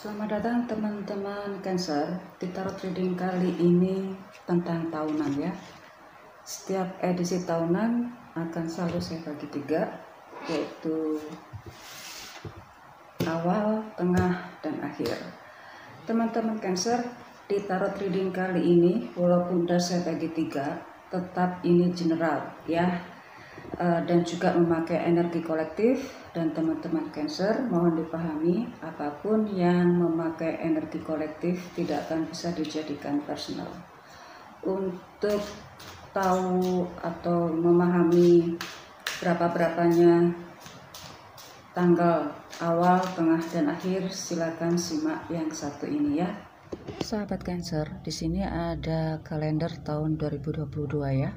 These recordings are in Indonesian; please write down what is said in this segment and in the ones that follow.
Selamat datang teman-teman Cancer di tarot reading kali ini tentang tahunan ya. Setiap edisi tahunan akan selalu saya bagi 3, yaitu awal, tengah, dan akhir. Teman-teman Cancer, di tarot reading kali ini walaupun sudah saya bagi 3, tetap ini general ya, dan juga memakai energi kolektif. Dan teman-teman Cancer mohon dipahami, apapun yang memakai energi kolektif tidak akan bisa dijadikan personal. Untuk tahu atau memahami berapa-berapanya tanggal awal, tengah, dan akhir, silakan simak yang satu ini ya. Sahabat Cancer, di sini ada kalender tahun 2022 ya.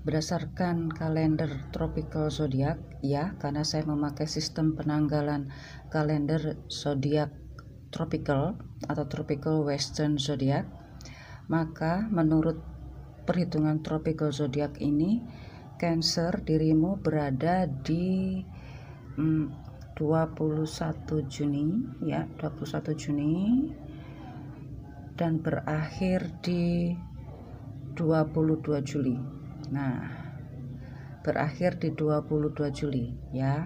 Berdasarkan kalender tropical zodiak ya, karena saya memakai sistem penanggalan kalender zodiak tropical atau tropical western zodiak, maka menurut perhitungan tropical zodiak ini, Cancer, dirimu berada di 21 Juni ya, 21 Juni dan berakhir di 22 Juli. Nah, berakhir di 22 Juli ya.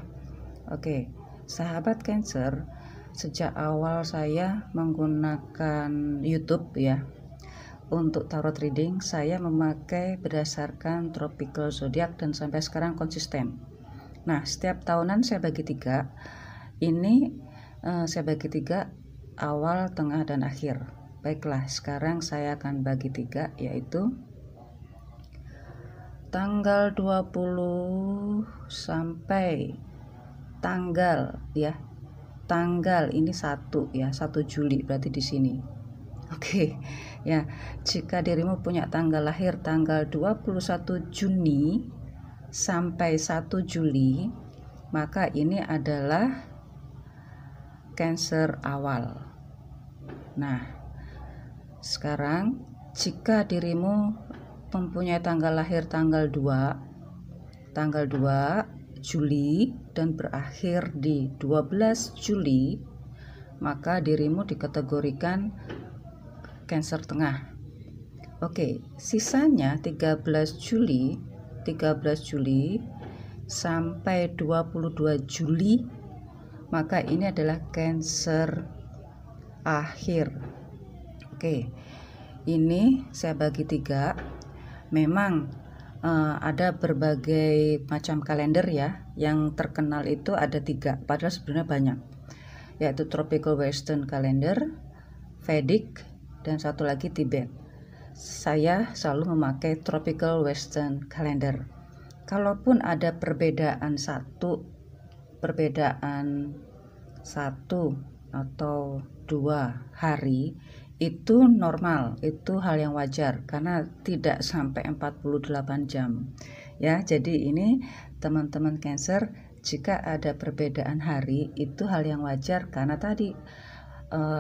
Oke, sahabat Cancer, sejak awal saya menggunakan YouTube ya untuk tarot reading, saya memakai berdasarkan tropical zodiak dan sampai sekarang konsisten. Nah, setiap tahunan saya bagi 3. Ini saya bagi 3 awal, tengah, dan akhir. Baiklah, sekarang saya akan bagi 3, yaitu tanggal 20 sampai tanggal ya. Tanggal ini 1 ya, 1 Juli berarti di sini. Oke. Ya, jika dirimu punya tanggal lahir tanggal 21 Juni sampai 1 Juli, maka ini adalah Cancer awal. Nah, sekarang jika dirimu mempunyai tanggal lahir tanggal 2 Juli dan berakhir di 12 Juli, maka dirimu dikategorikan Cancer tengah. Oke, sisanya 13 Juli sampai 22 Juli, maka ini adalah Cancer akhir. Oke, ini saya bagi 3. Memang ada berbagai macam kalender ya. Yang terkenal itu ada 3, padahal sebenarnya banyak, yaitu Tropical Western Calendar, Vedic, dan satu lagi Tibet. Saya selalu memakai Tropical Western Calendar. Kalaupun ada perbedaan satu atau 2 hari, itu normal, itu hal yang wajar karena tidak sampai 48 jam ya. Jadi ini teman-teman Cancer, jika ada perbedaan hari itu hal yang wajar karena tadi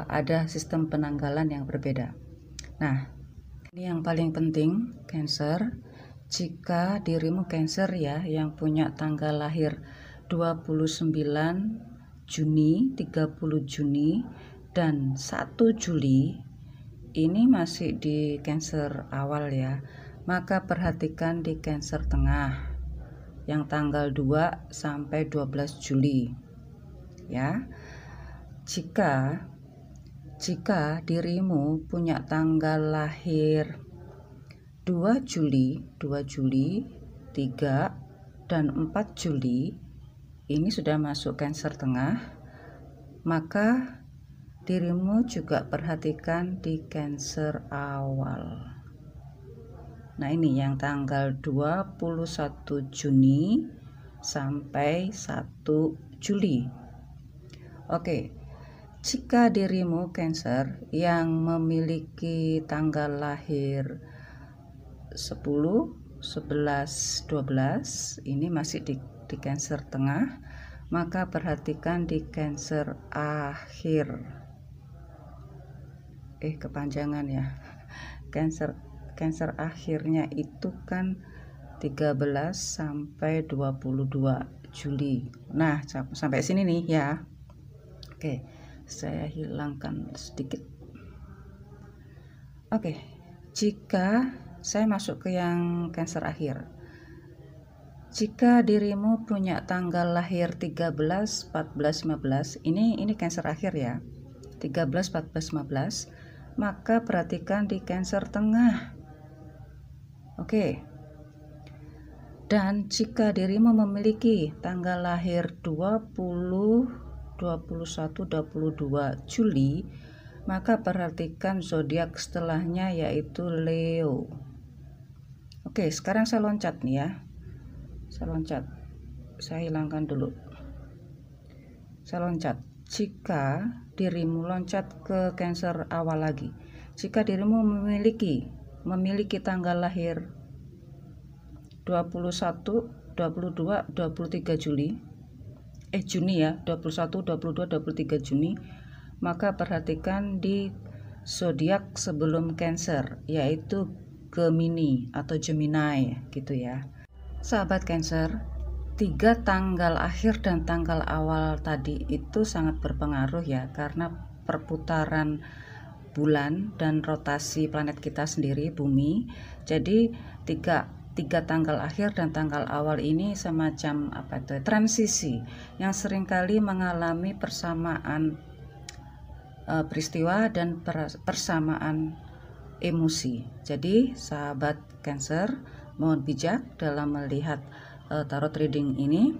ada sistem penanggalan yang berbeda. Nah, ini yang paling penting Cancer, jika dirimu Cancer ya yang punya tanggal lahir 29 Juni, 30 Juni, dan 1 Juli, ini masih di Cancer awal ya, maka perhatikan di Cancer tengah yang tanggal 2 sampai 12 Juli ya. Jika dirimu punya tanggal lahir 2 Juli, 3, dan 4 Juli, ini sudah masuk Cancer tengah, maka dirimu juga perhatikan di Cancer awal. Nah, ini yang tanggal 21 Juni sampai 1 Juli. Oke, jika dirimu Cancer yang memiliki tanggal lahir 10, 11, 12, ini masih di Cancer tengah, maka perhatikan di Cancer akhir. Kepanjangan ya. Cancer akhirnya itu kan 13 sampai 22 Juli. Nah, sampai sini nih ya. Oke. saya hilangkan sedikit. Oke, jika saya masuk ke yang Cancer akhir. Jika dirimu punya tanggal lahir 13, 14, 15, ini Cancer akhir ya. 13, 14, 15, maka perhatikan di Cancer tengah. Oke. Dan jika dirimu memiliki tanggal lahir 20, 21, 22 Juli, maka perhatikan zodiak setelahnya yaitu Leo. Oke, sekarang saya loncat nih ya. Saya loncat. Saya hilangkan dulu. Saya loncat. Jika dirimu loncat ke Cancer awal lagi. Jika dirimu memiliki tanggal lahir 21, 22, 23 Juni ya, 21, 22, 23 Juni, maka perhatikan di zodiak sebelum Cancer, yaitu Gemini atau Gemini gitu ya. Sahabat Cancer, 3 tanggal akhir dan tanggal awal tadi itu sangat berpengaruh ya, karena perputaran bulan dan rotasi planet kita sendiri, bumi. Jadi tiga tanggal akhir dan tanggal awal ini semacam transisi yang seringkali mengalami persamaan peristiwa dan persamaan emosi. Jadi sahabat Cancer, mohon bijak dalam melihat tarot reading ini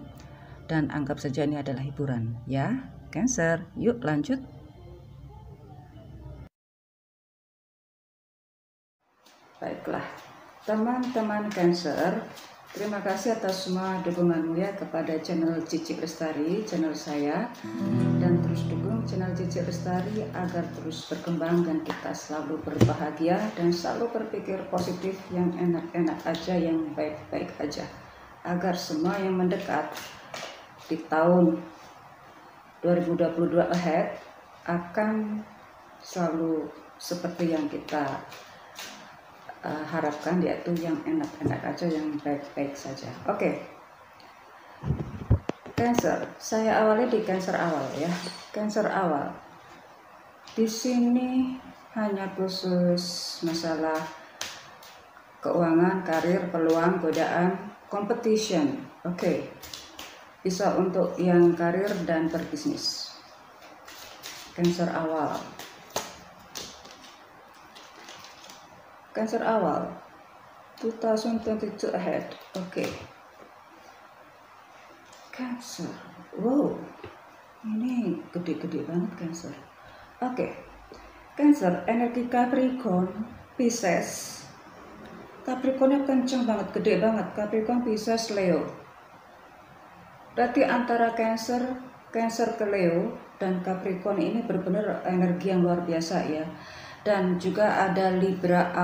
dan anggap saja ini adalah hiburan ya. Cancer, yuk lanjut. Baiklah, teman-teman Cancer, terima kasih atas semua dukunganmu ya kepada channel Cici Lestari, channel saya, dan terus dukung channel Cici Lestari agar terus berkembang dan kita selalu berbahagia dan selalu berpikir positif, yang enak-enak aja, yang baik-baik aja, agar semua yang mendekat di tahun 2022 ahead akan selalu seperti yang kita harapkan, yaitu yang enak-enak aja, yang baik-baik saja. Oke. Cancer, saya awali di Cancer awal ya. Cancer awal. Di sini hanya khusus masalah keuangan, karir, peluang, godaan, competition. Oke. Bisa untuk yang karir dan berbisnis. Cancer awal. Cancer awal 2022 ahead. Oke. Cancer. Wow. Ini gede-gede banget Cancer. Oke. Cancer, energi Capricorn, Pisces. Capricornnya kenceng banget, gede banget. Capricorn, Pisces, Leo. Berarti antara Cancer ke Leo dan Capricorn ini benar-benar energi yang luar biasa ya. Dan juga ada Libra,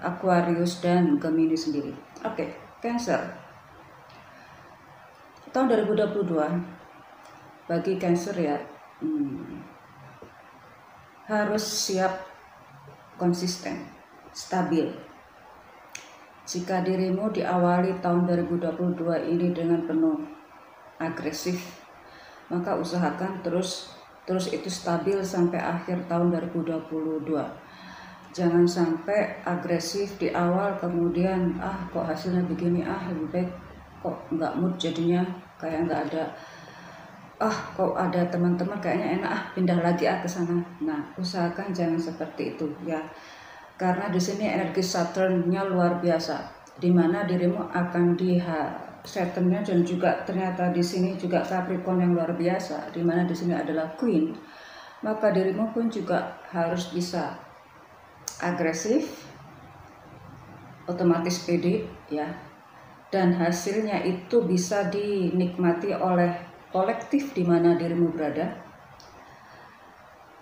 Aquarius, dan Gemini sendiri. Oke, Cancer. Tahun 2022 bagi Cancer ya, harus siap konsisten, stabil. Jika dirimu diawali tahun 2022 ini dengan penuh agresif, maka usahakan terus itu stabil sampai akhir tahun 2022. Jangan sampai agresif di awal kemudian kok hasilnya begini, lebih baik kok nggak mood jadinya, kayak nggak ada, kok ada teman-teman kayaknya enak, pindah lagi ke sana. Nah, usahakan jangan seperti itu ya, karena di sini energi Saturn-nya luar biasa, dimana dirimu akan Saturn-nya, dan juga ternyata di sini juga Capricorn yang luar biasa, di mana di sini adalah Queen, maka dirimu pun juga harus bisa agresif, otomatis pede ya, dan hasilnya itu bisa dinikmati oleh kolektif di mana dirimu berada,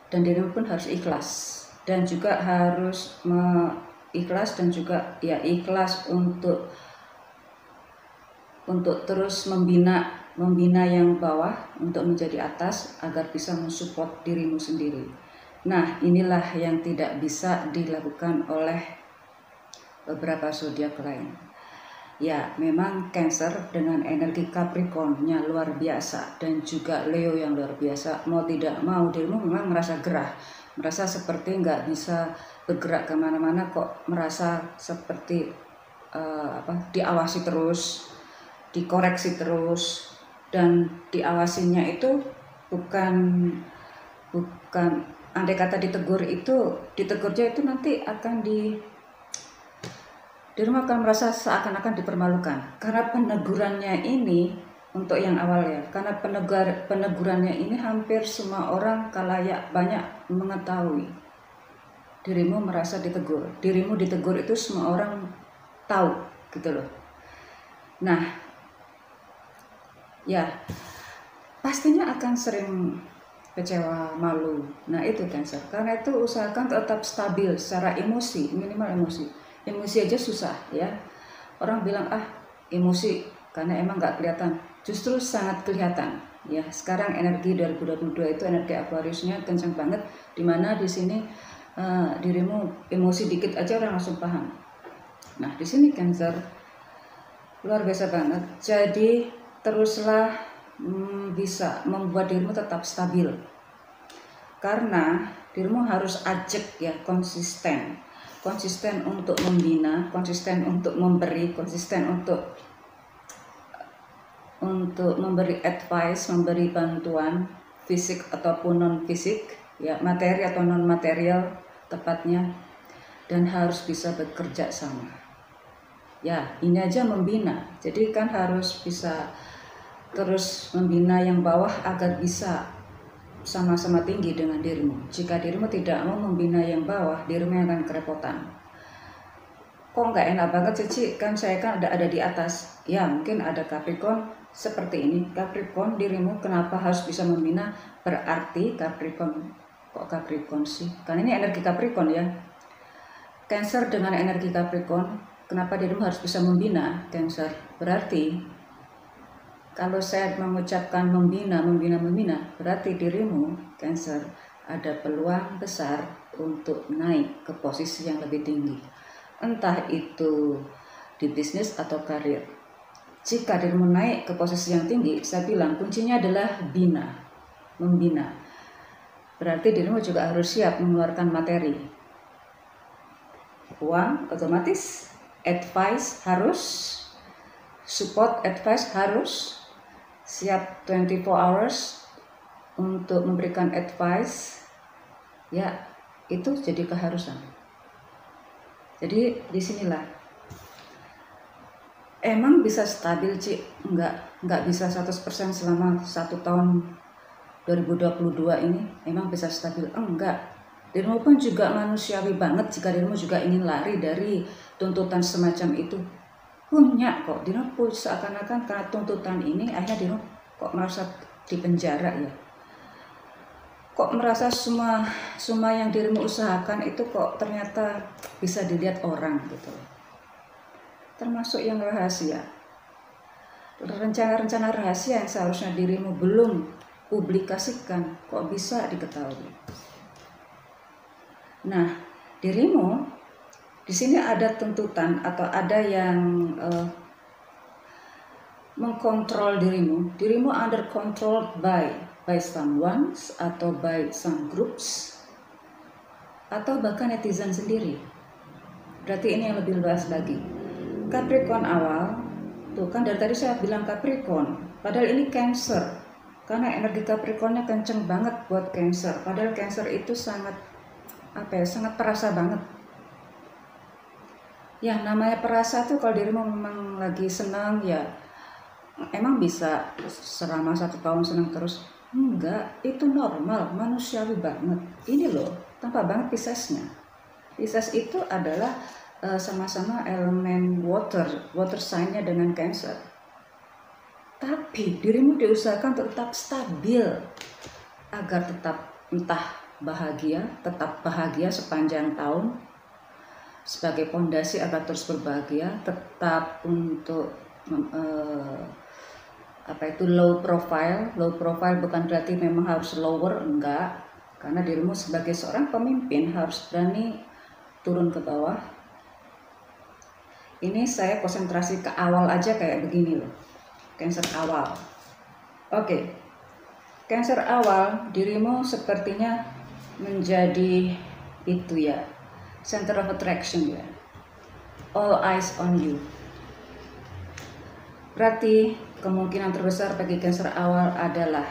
dan dirimu pun harus ikhlas, dan juga harus ikhlas, dan juga ya ikhlas untuk terus membina yang bawah untuk menjadi atas agar bisa mensupport dirimu sendiri. Nah, inilah yang tidak bisa dilakukan oleh beberapa zodiak lain. Ya, memang Cancer dengan energi Capricorn-nya luar biasa dan juga Leo yang luar biasa. Mau tidak mau dirimu memang merasa gerah, merasa seperti nggak bisa bergerak kemana-mana, kok merasa seperti diawasi terus, dikoreksi terus, dan diawasinya itu bukan andai kata ditegurnya itu nanti akan dirimu akan merasa seakan-akan dipermalukan karena penegurannya ini untuk yang awal ya, karena penegurannya ini hampir semua orang kalayak banyak mengetahui dirimu merasa ditegur, dirimu ditegur itu semua orang tahu gitu loh. Nah ya pastinya akan sering kecewa, malu. Nah itu Cancer, karena itu usahakan tetap stabil secara emosi, minimal emosi aja susah ya. Orang bilang emosi karena emang nggak kelihatan, justru sangat kelihatan ya. Sekarang energi 2022 itu energi Aquariusnya kencang banget, dimana di sini dirimu emosi dikit aja orang langsung paham. Nah di sini Cancer luar biasa banget, jadi teruslah bisa membuat dirimu tetap stabil, karena dirimu harus ajak ya, konsisten untuk membina, konsisten untuk memberi, konsisten untuk memberi advice, memberi bantuan fisik ataupun non fisik ya, materi atau non material tepatnya, dan harus bisa bekerja sama ya. Ini aja membina, jadi kan harus bisa terus membina yang bawah agar bisa sama-sama tinggi dengan dirimu. Jika dirimu tidak mau membina yang bawah, dirimu akan kerepotan. Kok nggak enak banget sih, kan saya kan ada di atas. Ya mungkin ada Capricorn seperti ini. Capricorn dirimu kenapa harus bisa membina? Berarti Capricorn, kok Capricorn sih? Kan ini energi Capricorn ya. Cancer dengan energi Capricorn, kenapa dirimu harus bisa membina Cancer? Berarti kalau saya mengucapkan membina, berarti dirimu Cancer ada peluang besar untuk naik ke posisi yang lebih tinggi. Entah itu di bisnis atau karir. Jika dirimu naik ke posisi yang tinggi, saya bilang kuncinya adalah membina. Berarti dirimu juga harus siap mengeluarkan materi. Uang otomatis, advice harus, support advice harus, siap 24 hours untuk memberikan advice ya, itu jadi keharusan. Jadi disinilah emang bisa stabil enggak bisa 100% selama 1 tahun 2022 ini emang bisa stabil, enggak. Dirimu pun juga manusiawi banget jika dirimu juga ingin lari dari tuntutan semacam itu. Punya kok, dirimu seakan-akan karena tuntutan ini akhirnya dirimu kok merasa di penjara ya. Kok merasa semua yang dirimu usahakan itu kok ternyata bisa dilihat orang gitu. Termasuk yang rahasia. Rencana-rencana rahasia yang seharusnya dirimu belum publikasikan kok bisa diketahui. Nah, dirimu di sini ada tuntutan atau ada yang mengkontrol dirimu. Dirimu under control by someone atau by some groups atau bahkan netizen sendiri. Berarti ini yang lebih luas lagi. Capricorn awal, tuh kan dari tadi saya bilang Capricorn, padahal ini Cancer. Karena energi Capricornnya kenceng banget buat Cancer. Padahal Cancer itu sangat sangat perasa banget. Yang namanya perasa tuh kalau dirimu memang lagi senang ya emang bisa selama 1 tahun senang terus. Enggak, itu normal, manusiawi banget. Ini loh, tampak banget Piscesnya. Pisces itu adalah sama-sama elemen water sign-nya dengan Cancer. Tapi dirimu diusahakan tetap stabil agar tetap tetap bahagia sepanjang tahun. Sebagai pondasi agar terus berbahagia, tetap untuk low profile bukan berarti memang harus lower, enggak, karena dirimu sebagai seorang pemimpin harus berani turun ke bawah Ini saya konsentrasi ke awal aja kayak begini loh. Cancer awal. Oke. Cancer awal, dirimu sepertinya menjadi itu ya, center of attraction ya. All eyes on you. Berarti kemungkinan terbesar bagi Cancer awal adalah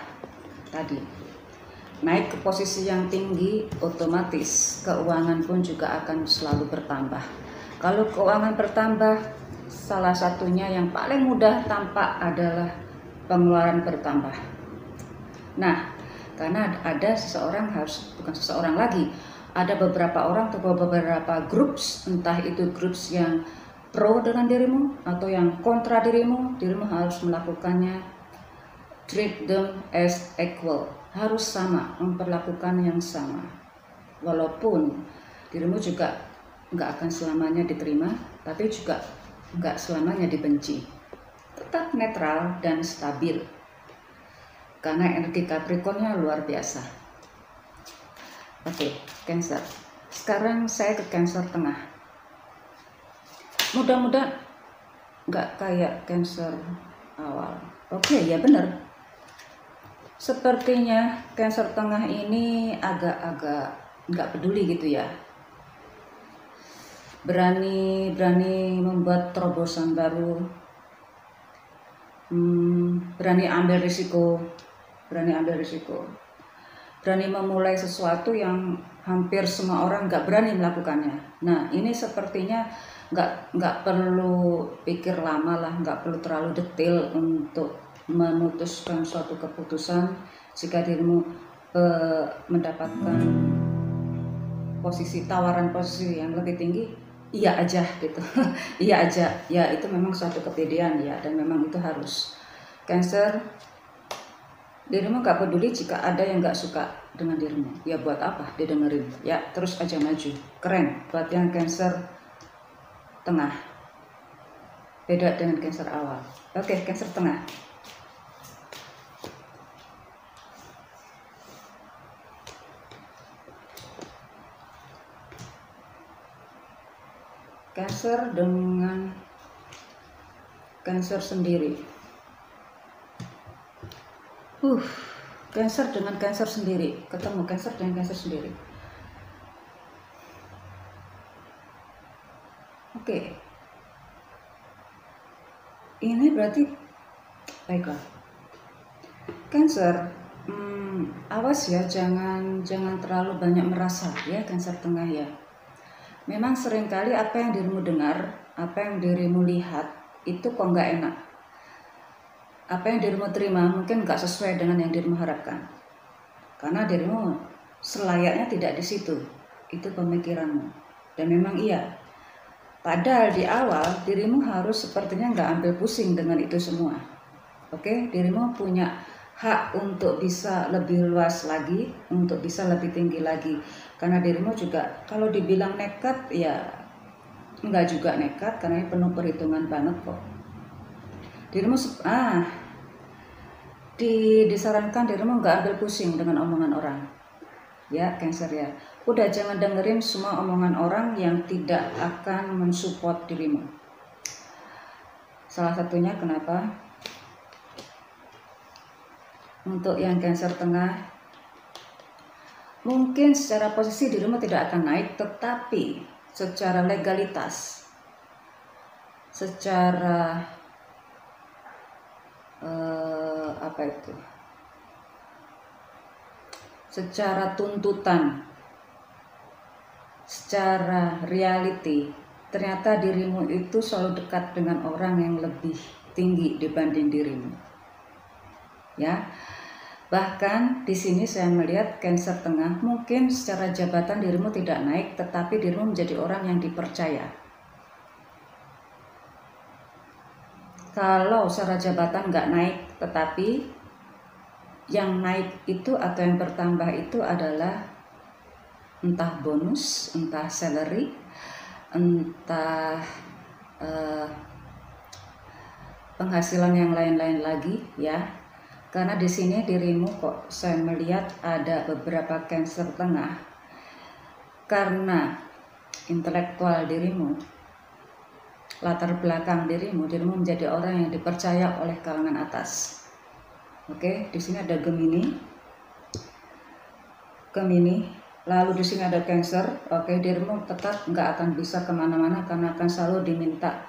tadi, naik ke posisi yang tinggi, otomatis keuangan pun juga akan selalu bertambah. Kalau keuangan bertambah, salah satunya yang paling mudah tampak adalah pengeluaran bertambah. Nah, karena ada seseorang, harus bukan seseorang lagi, ada beberapa orang atau beberapa groups, entah itu groups yang pro dengan dirimu atau yang kontra dirimu harus melakukannya, treat them as equal, harus sama, memperlakukan yang sama. Walaupun dirimu juga nggak akan selamanya diterima, tapi juga nggak selamanya dibenci. Tetap netral dan stabil, karena energi Capricornnya luar biasa. Oke, Cancer. Sekarang saya ke Cancer tengah. Mudah-mudahan nggak kayak Cancer awal. Oke, ya benar. Sepertinya Cancer tengah ini agak-agak nggak peduli gitu ya. Berani membuat terobosan baru, berani ambil risiko, berani memulai sesuatu yang hampir semua orang nggak berani melakukannya. Nah, ini sepertinya nggak perlu pikir lama lah, nggak perlu terlalu detail untuk memutuskan suatu keputusan. Jika dirimu mendapatkan tawaran posisi yang lebih tinggi, iya aja gitu. Iya aja, ya itu memang suatu kepedean ya, dan memang itu harus. Cancer, dirimu gak peduli jika ada yang gak suka dengan dirimu, ya buat apa didengerin, ya terus aja maju. Keren buat yang Cancer tengah, beda dengan Cancer awal. Oke, Cancer tengah. Cancer dengan Cancer sendiri. Cancer dengan Cancer sendiri. Ketemu Cancer dengan Cancer sendiri. Oke. Ini berarti baiklah. Cancer, awas ya, jangan terlalu banyak merasa ya, Cancer tengah ya. Memang seringkali apa yang dirimu dengar, apa yang dirimu lihat, itu kok nggak enak. Apa yang dirimu terima mungkin nggak sesuai dengan yang dirimu harapkan. Karena dirimu selayaknya tidak di situ. Itu pemikiranmu. Dan memang iya. Padahal di awal dirimu harus sepertinya nggak ambil pusing dengan itu semua. Oke, dirimu punya hak untuk bisa lebih luas lagi, untuk bisa lebih tinggi lagi. Karena dirimu juga kalau dibilang nekat ya enggak juga nekat, karena ini penuh perhitungan banget kok. Dirimu disarankan dirimu enggak ambil pusing dengan omongan orang. Ya, Cancer ya. Udah jangan dengerin semua omongan orang yang tidak akan mensupport dirimu. Salah satunya kenapa? Untuk yang Cancer tengah, mungkin secara posisi dirimu tidak akan naik, tetapi secara legalitas, secara secara tuntutan, secara reality, ternyata dirimu itu selalu dekat dengan orang yang lebih tinggi dibanding dirimu. Ya. Bahkan di sini saya melihat Cancer tengah, mungkin secara jabatan dirimu tidak naik, tetapi dirimu menjadi orang yang dipercaya. Kalau secara jabatan nggak naik, tetapi yang naik itu atau yang bertambah itu adalah entah bonus, entah salary, entah penghasilan yang lain-lain lagi ya. Karena di sini dirimu kok saya melihat ada beberapa Cancer tengah, karena intelektual dirimu latar belakang dirimu menjadi orang yang dipercaya oleh kalangan atas. Oke, di sini ada Gemini, lalu di sini ada Cancer. Oke, dirimu tetap nggak akan bisa kemana-mana karena akan selalu diminta.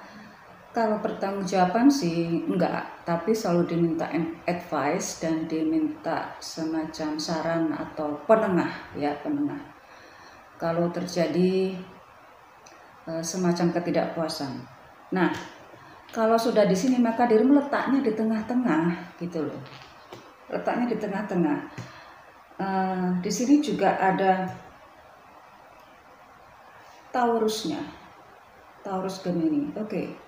Kalau pertanggungjawaban sih enggak, tapi selalu diminta advice dan diminta semacam saran atau penengah, ya penengah. Kalau terjadi semacam ketidakpuasan. Nah, kalau sudah di sini maka dirimu letaknya di tengah-tengah gitu loh. Letaknya di tengah-tengah. Di sini juga ada Taurusnya, Taurus Gemini. Oke.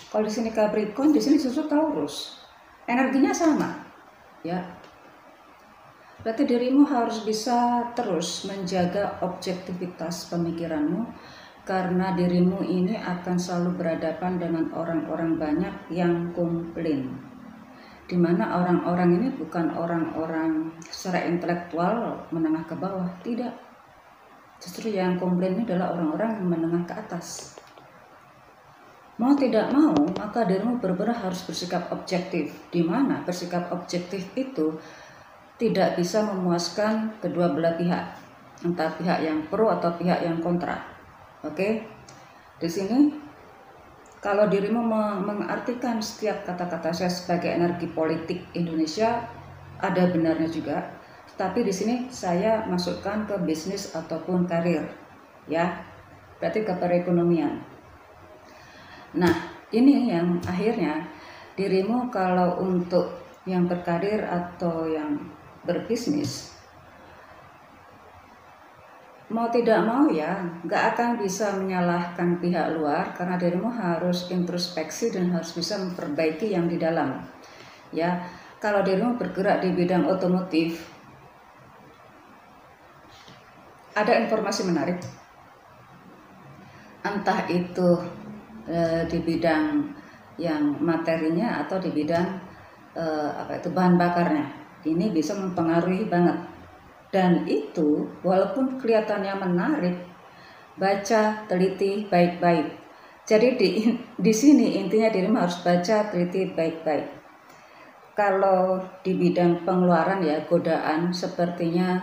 Kalau di sini Capricorn, di sini justru Taurus. Energinya sama, ya. Berarti dirimu harus bisa terus menjaga objektivitas pemikiranmu, karena dirimu ini akan selalu berhadapan dengan orang-orang banyak yang komplain, dimana orang-orang ini bukan orang-orang secara intelektual menengah ke bawah, tidak. Justru yang komplain ini adalah orang-orang yang menengah ke atas. Mau tidak mau, maka dirimu benar-benar harus bersikap objektif, dimana bersikap objektif itu tidak bisa memuaskan kedua belah pihak, entah pihak yang pro atau pihak yang kontra. Oke, di sini kalau dirimu mengartikan setiap kata-kata saya sebagai energi politik Indonesia, ada benarnya juga. Tapi di sini saya masukkan ke bisnis ataupun karir, ya, berarti ke perekonomian. Nah, ini yang akhirnya dirimu kalau untuk yang berkarir atau yang berbisnis, mau tidak mau ya nggak akan bisa menyalahkan pihak luar, karena dirimu harus introspeksi dan harus bisa memperbaiki yang di dalam, ya. Kalau dirimu bergerak di bidang otomotif, ada informasi menarik, entah itu di bidang yang materinya atau di bidang bahan bakarnya, ini bisa mempengaruhi banget. Dan itu walaupun kelihatannya menarik, baca, teliti baik-baik. Jadi di sini intinya dirimu harus baca, teliti baik-baik. Kalau di bidang pengeluaran ya, godaan sepertinya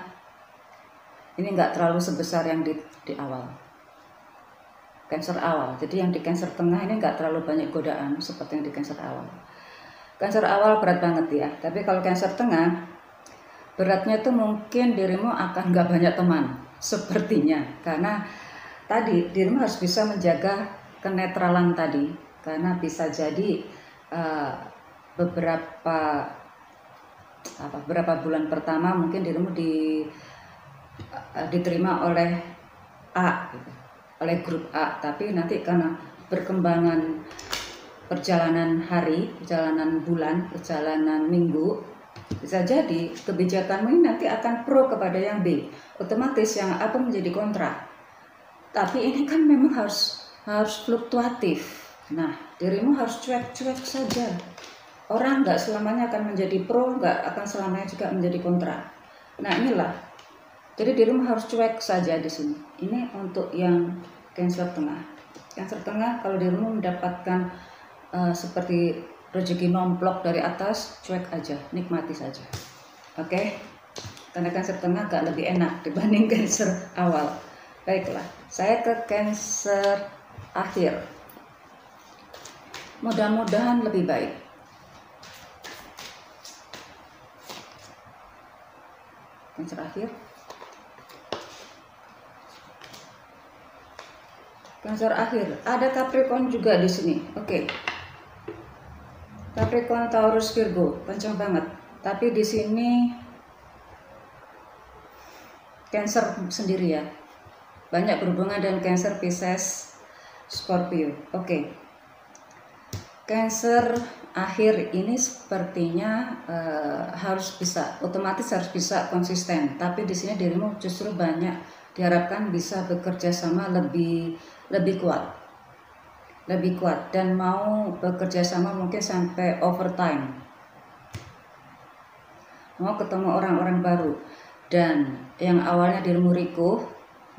ini nggak terlalu sebesar yang di awal. Cancer awal. Jadi yang di Cancer tengah ini nggak terlalu banyak godaan seperti yang di Cancer awal. Cancer awal berat banget ya. Tapi kalau Cancer tengah, beratnya itu mungkin dirimu akan nggak banyak teman, sepertinya. Karena tadi dirimu harus bisa menjaga kenetralan tadi. Karena bisa jadi beberapa bulan pertama mungkin dirimu diterima oleh A, gitu, oleh grup A. Tapi nanti karena perkembangan perjalanan hari, perjalanan bulan, perjalanan minggu, bisa jadi kebijakanmu ini nanti akan pro kepada yang B, otomatis yang A pun menjadi kontra. Tapi ini kan memang harus fluktuatif. Nah, dirimu harus cuek-cuek saja. Orang nggak selamanya akan menjadi pro, nggak akan selamanya juga menjadi kontra. Nah, inilah. Jadi dirimu harus cuek saja di sini. Ini untuk yang Cancer tengah. Cancer tengah, kalau dirimu mendapatkan seperti rezeki nomplok dari atas, cuek aja, nikmati saja. Oke? Karena Cancer tengah agak lebih enak dibanding Cancer awal. Baiklah, saya ke Cancer akhir. Mudah-mudahan lebih baik. Cancer akhir. Cancer akhir. Ada Capricorn juga di sini. Oke. Capricorn, Taurus, Virgo, panjang banget. Tapi di sini Cancer sendiri ya. Banyak berhubungan dengan Cancer, Pisces, Scorpio. Oke. Cancer akhir ini sepertinya otomatis harus bisa konsisten. Tapi di sini dirimu justru banyak diharapkan bisa bekerja sama lebih kuat dan mau bekerja sama mungkin sampai overtime. Mau ketemu orang-orang baru, dan yang awalnya dirimu rikuh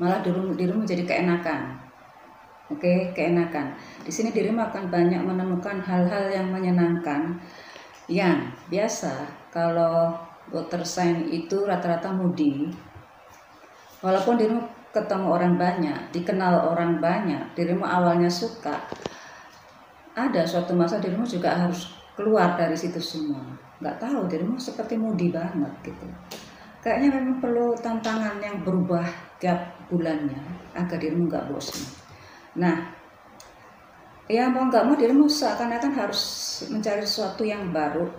malah dirimu jadi keenakan. Oke, keenakan. Di sini dirimu akan banyak menemukan hal-hal yang menyenangkan, yang biasa kalau water sign itu rata-rata moody. Walaupun dirimu ketemu orang banyak, dikenal orang banyak, dirimu awalnya suka, ada suatu masa dirimu juga harus keluar dari situ semua. Nggak tahu, dirimu seperti moody banget gitu. Kayaknya memang perlu tantangan yang berubah tiap bulannya agar dirimu nggak bosan. Nah, ya mau nggak mau dirimu seakan-akan harus mencari sesuatu yang baru,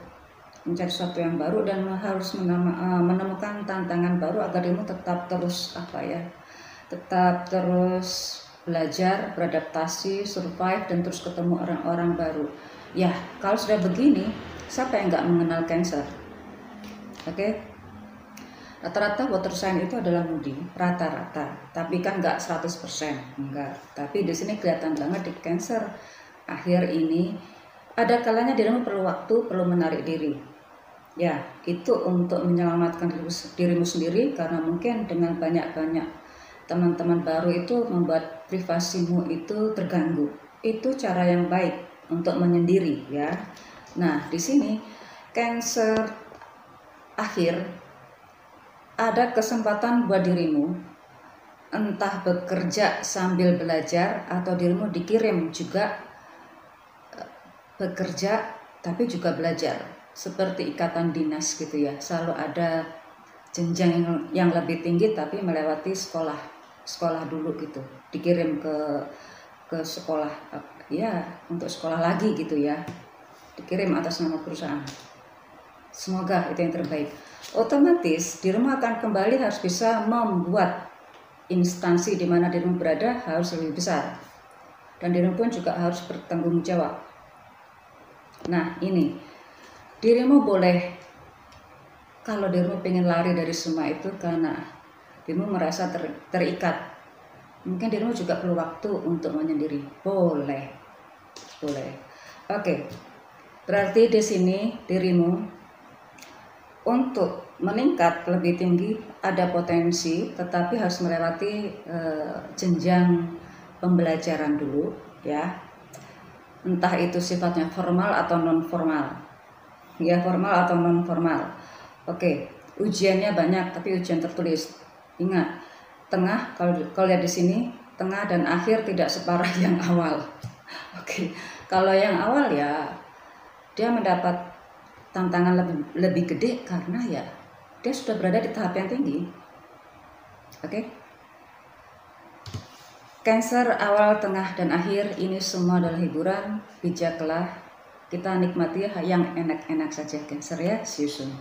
dan harus menemukan tantangan baru agar dirimu tetap terus belajar, beradaptasi, survive, dan terus ketemu orang-orang baru. Ya, kalau sudah begini, siapa yang nggak mengenal Cancer? Oke? Rata-rata water sign itu adalah moody, rata-rata, tapi kan nggak 100%, enggak. Tapi di sini kelihatan banget di Cancer akhir ini, ada kalanya dirimu perlu waktu, perlu menarik diri. Ya, itu untuk menyelamatkan dirimu sendiri, karena mungkin dengan banyak-banyak teman-teman baru itu membuat privasimu itu terganggu. Itu cara yang baik untuk menyendiri ya. Nah, di sini Cancer akhir ada kesempatan buat dirimu, entah bekerja sambil belajar atau dirimu dikirim juga bekerja tapi juga belajar, seperti ikatan dinas gitu ya. Selalu ada jenjang yang lebih tinggi tapi melewati sekolah dulu gitu, dikirim ke sekolah ya, untuk sekolah lagi gitu ya, dikirim atas nama perusahaan. Semoga itu yang terbaik. Otomatis dirimu akan kembali harus bisa membuat instansi di mana dirimu berada harus lebih besar, dan dirimu pun juga harus bertanggung jawab. Nah, ini dirimu boleh, kalau dirimu pengen lari dari semua itu karena dirimu merasa terikat, mungkin dirimu juga perlu waktu untuk menyendiri. Boleh. Oke. Berarti di sini dirimu untuk meningkat lebih tinggi ada potensi, tetapi harus melewati jenjang pembelajaran dulu ya. Entah itu sifatnya formal atau non formal. Ya, formal atau non formal. Oke, ujiannya banyak tapi ujian tertulis. Ingat, tengah, kalau lihat di sini, tengah dan akhir tidak separah yang awal. Oke, kalau yang awal ya dia mendapat tantangan lebih gede karena ya dia sudah berada di tahap yang tinggi. Oke? Cancer awal, tengah, dan akhir ini semua adalah hiburan. Bijaklah, kita nikmati yang enak-enak saja Cancer ya. See you soon.